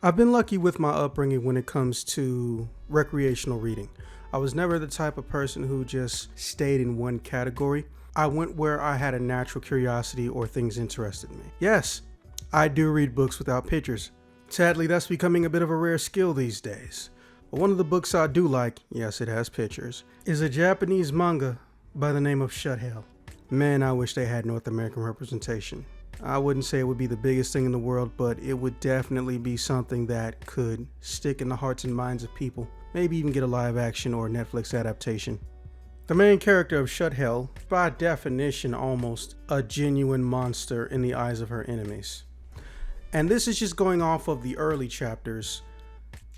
I've been lucky with my upbringing when it comes to recreational reading. I was never the type of person who just stayed in one category. I went where I had a natural curiosity or things interested me. Yes, I do read books without pictures. Sadly, that's becoming a bit of a rare skill these days. But one of the books I do like, yes, it has pictures, is a Japanese manga by the name of Shut Hell. Man, I wish they had North American representation. I wouldn't say it would be the biggest thing in the world, but it would definitely be something that could stick in the hearts and minds of people. Maybe even get a live action or Netflix adaptation. The main character of Shut Hell, by definition almost a genuine monster in the eyes of her enemies. And this is just going off of the early chapters.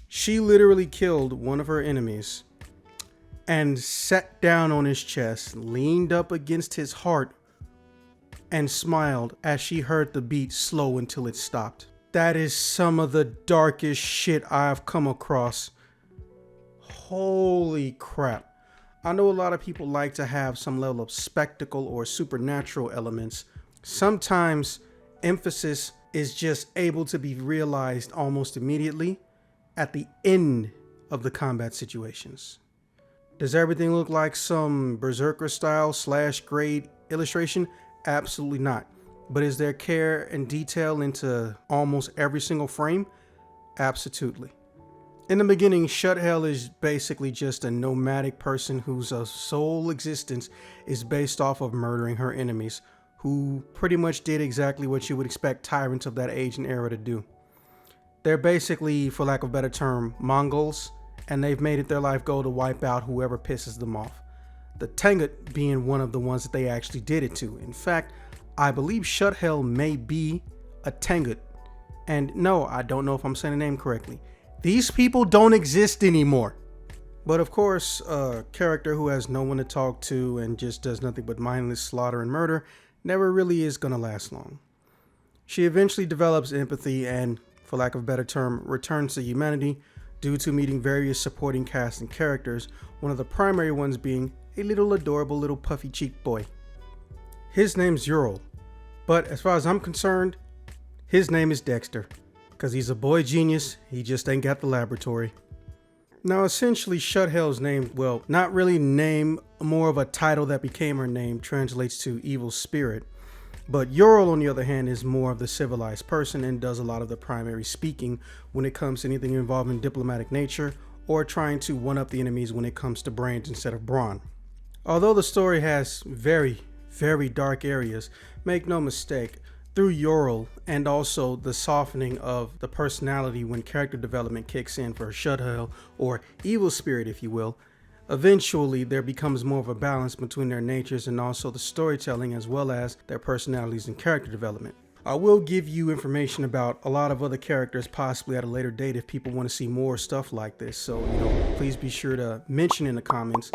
She literally killed one of her enemies and sat down on his chest, leaned up against his heart, and smiled as she heard the beat slow until it stopped. That is some of the darkest shit I've come across. Holy crap. I know a lot of people like to have some level of spectacle or supernatural elements. Sometimes emphasis is just able to be realized almost immediately at the end of the combat situations. Does everything look like some berserker style / grade illustration? Absolutely not. But is there care and detail into almost every single frame? Absolutely. In the beginning, Shut Hell is basically just a nomadic person whose sole existence is based off of murdering her enemies, who pretty much did exactly what you would expect tyrants of that age and era to do. They're basically, for lack of a better term, Mongols, and they've made it their life goal to wipe out whoever pisses them off. The Tengut being one of the ones that they actually did it to. In fact, I believe Shut Hell may be a Tengut. And no, I don't know if I'm saying the name correctly. These people don't exist anymore. But of course, a character who has no one to talk to and just does nothing but mindless slaughter and murder never really is going to last long. She eventually develops empathy and, for lack of a better term, returns to humanity due to meeting various supporting cast and characters, one of the primary ones being a little adorable little puffy cheeked boy. His name's Ural, but as far as I'm concerned, his name is Dexter, because he's a boy genius, he just ain't got the laboratory. Now essentially Shut Hell's name, well, not really name, more of a title that became her name, translates to evil spirit. But Ural, on the other hand, is more of the civilized person and does a lot of the primary speaking when it comes to anything involving diplomatic nature or trying to one-up the enemies when it comes to brains instead of brawn. Although the story has very, very dark areas, make no mistake, through Ural and also the softening of the personality when character development kicks in for Shut Hell, or evil spirit if you will, eventually there becomes more of a balance between their natures and also the storytelling as well as their personalities and character development. I will give you information about a lot of other characters possibly at a later date if people want to see more stuff like this, so please be sure to mention in the comments.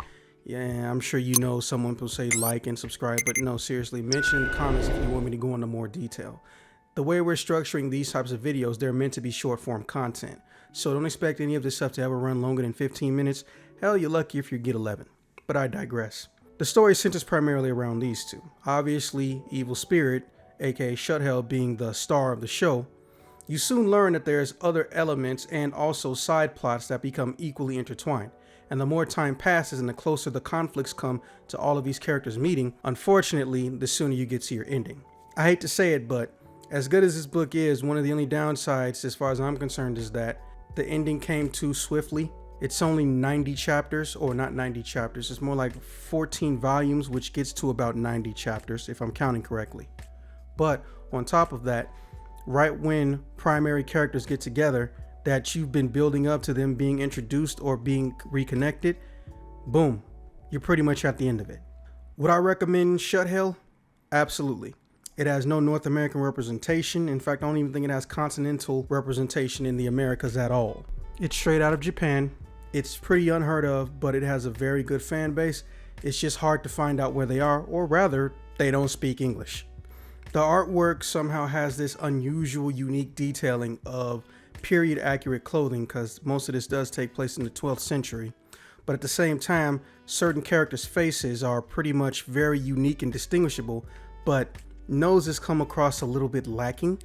Yeah, I'm sure someone will say like and subscribe, but no, seriously, mention in the comments if you want me to go into more detail. The way we're structuring these types of videos, they're meant to be short form content. So don't expect any of this stuff to ever run longer than 15 minutes. Hell, you're lucky if you get 11. But I digress. The story centers primarily around these two. Obviously, Evil Spirit, aka Shut Hell, being the star of the show. You soon learn that there's other elements and also side plots that become equally intertwined. And the more time passes and the closer the conflicts come to all of these characters meeting, unfortunately, the sooner you get to your ending. I hate to say it, but as good as this book is, one of the only downsides as far as I'm concerned is that the ending came too swiftly. It's only 90 chapters, or not 90 chapters, it's more like 14 volumes, which gets to about 90 chapters, if I'm counting correctly. But on top of that, right when primary characters get together, that you've been building up to them being introduced or being reconnected, boom, you're pretty much at the end of it. Would I recommend Shut Hell? Absolutely. It has no North American representation. In fact, I don't even think it has continental representation in the Americas at all. It's straight out of Japan. It's pretty unheard of, but it has a very good fan base. It's just hard to find out where they are, or rather, they don't speak English. The artwork somehow has this unusual, unique detailing of period accurate clothing, because most of this does take place in the 12th century. But at the same time, certain characters' faces are pretty much very unique and distinguishable, but noses come across a little bit lacking.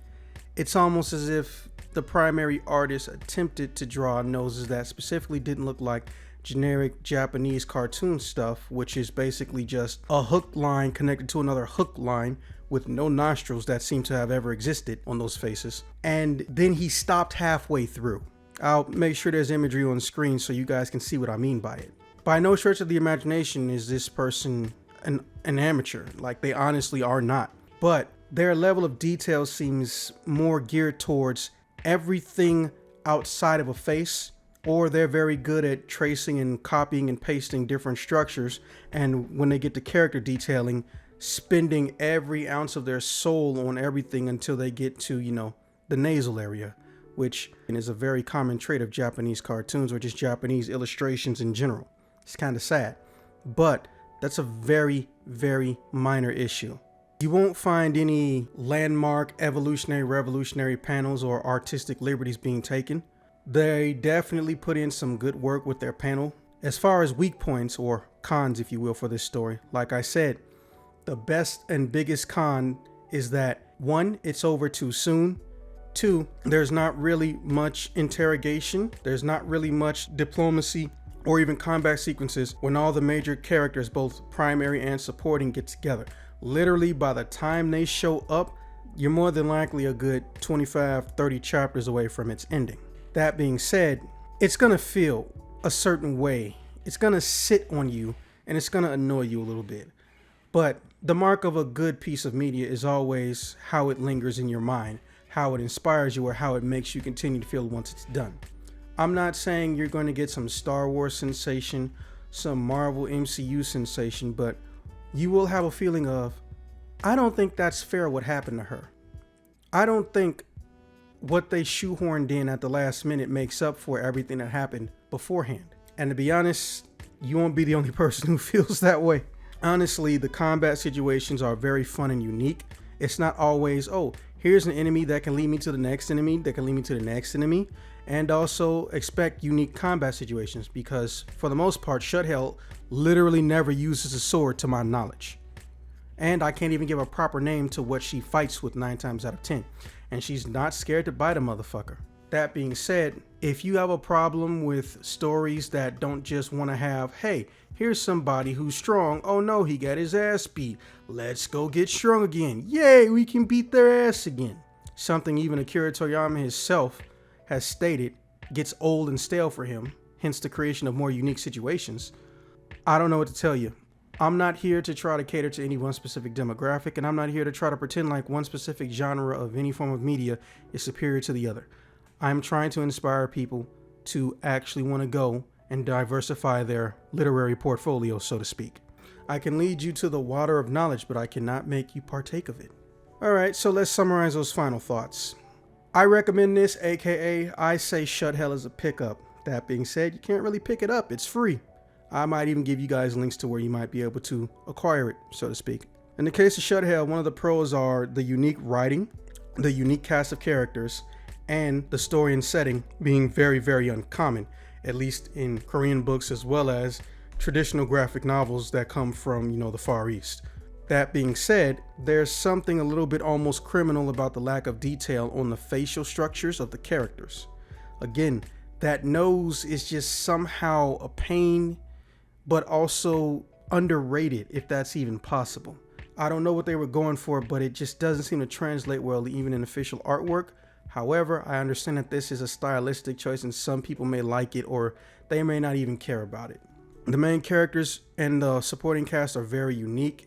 It's almost as if the primary artist attempted to draw noses that specifically didn't look like generic Japanese cartoon stuff, which is basically just a hook line connected to another hook line with no nostrils that seem to have ever existed on those faces. And then he stopped halfway through. I'll make sure there's imagery on screen so you guys can see what I mean by it. By no stretch of the imagination is this person an amateur. Like, they honestly are not. But their level of detail seems more geared towards everything outside of a face, or they're very good at tracing and copying and pasting different structures, and when they get to character detailing, spending every ounce of their soul on everything until they get to, the nasal area, which is a very common trait of Japanese cartoons or just Japanese illustrations in general. It's kind of sad, but that's a very, very minor issue. You won't find any landmark evolutionary, revolutionary panels or artistic liberties being taken. They definitely put in some good work with their panel. As far as weak points, or cons if you will, for this story, like I said, the best and biggest con is that 1, it's over too soon. 2, there's not really much interrogation. There's not really much diplomacy or even combat sequences when all the major characters, both primary and supporting, get together. Literally, by the time they show up, you're more than likely a good 25-30 chapters away from its ending. That being said, it's gonna feel a certain way. It's gonna sit on you and it's gonna annoy you a little bit. But the mark of a good piece of media is always how it lingers in your mind, how it inspires you, or how it makes you continue to feel once it's done. I'm not saying you're going to get some Star Wars sensation, some Marvel MCU sensation, but you will have a feeling of, I don't think that's fair what happened to her. I don't think what they shoehorned in at the last minute makes up for everything that happened beforehand. And to be honest, you won't be the only person who feels that way. Honestly, the combat situations are very fun and unique. It's not always, oh, here's an enemy that can lead me to the next enemy, that can lead me to the next enemy. And also expect unique combat situations, because for the most part, Shuthell literally never uses a sword to my knowledge. And I can't even give a proper name to what she fights with 9 times out of 10. And she's not scared to bite a motherfucker. That being said, if you have a problem with stories that don't just want to have, hey, here's somebody who's strong. Oh no, he got his ass beat. Let's go get strong again. Yay, we can beat their ass again. Something even Akira Toriyama himself has stated gets old and stale for him, hence the creation of more unique situations. I don't know what to tell you. I'm not here to try to cater to any one specific demographic, and I'm not here to try to pretend like one specific genre of any form of media is superior to the other. I'm trying to inspire people to actually want to go and diversify their literary portfolio, so to speak. I can lead you to the water of knowledge, but I cannot make you partake of it. Alright, so let's summarize those final thoughts. I recommend this, aka I say Shuthell is a pickup. That being said, you can't really pick it up, it's free. I might even give you guys links to where you might be able to acquire it, so to speak. In the case of Shuthell, one of the pros are the unique writing, the unique cast of characters, and the story and setting being very, very uncommon, at least in Korean books as well as traditional graphic novels that come from, the Far East. That being said, there's something a little bit almost criminal about the lack of detail on the facial structures of the characters. Again, that nose is just somehow a pain, but also underrated, if that's even possible. I don't know what they were going for, but it just doesn't seem to translate well even in official artwork. However, I understand that this is a stylistic choice and some people may like it or they may not even care about it. The main characters and the supporting cast are very unique,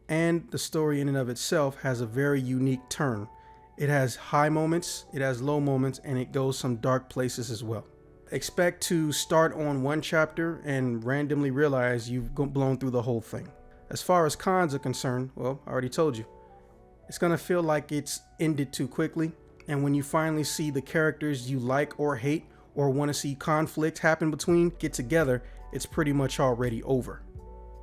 and the story in and of itself has a very unique turn. It has high moments, it has low moments, and it goes some dark places as well. Expect to start on one chapter and randomly realize you've blown through the whole thing. As far as cons are concerned, well, I already told you. It's gonna feel like it's ended too quickly, and when you finally see the characters you like or hate or want to see conflict happen between get together, it's pretty much already over.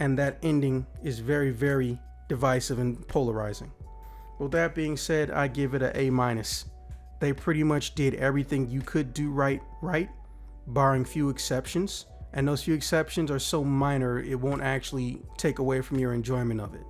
And that ending is very, very divisive and polarizing. Well, that being said, I give it an A-. They pretty much did everything you could do right, barring few exceptions. And those few exceptions are so minor, it won't actually take away from your enjoyment of it.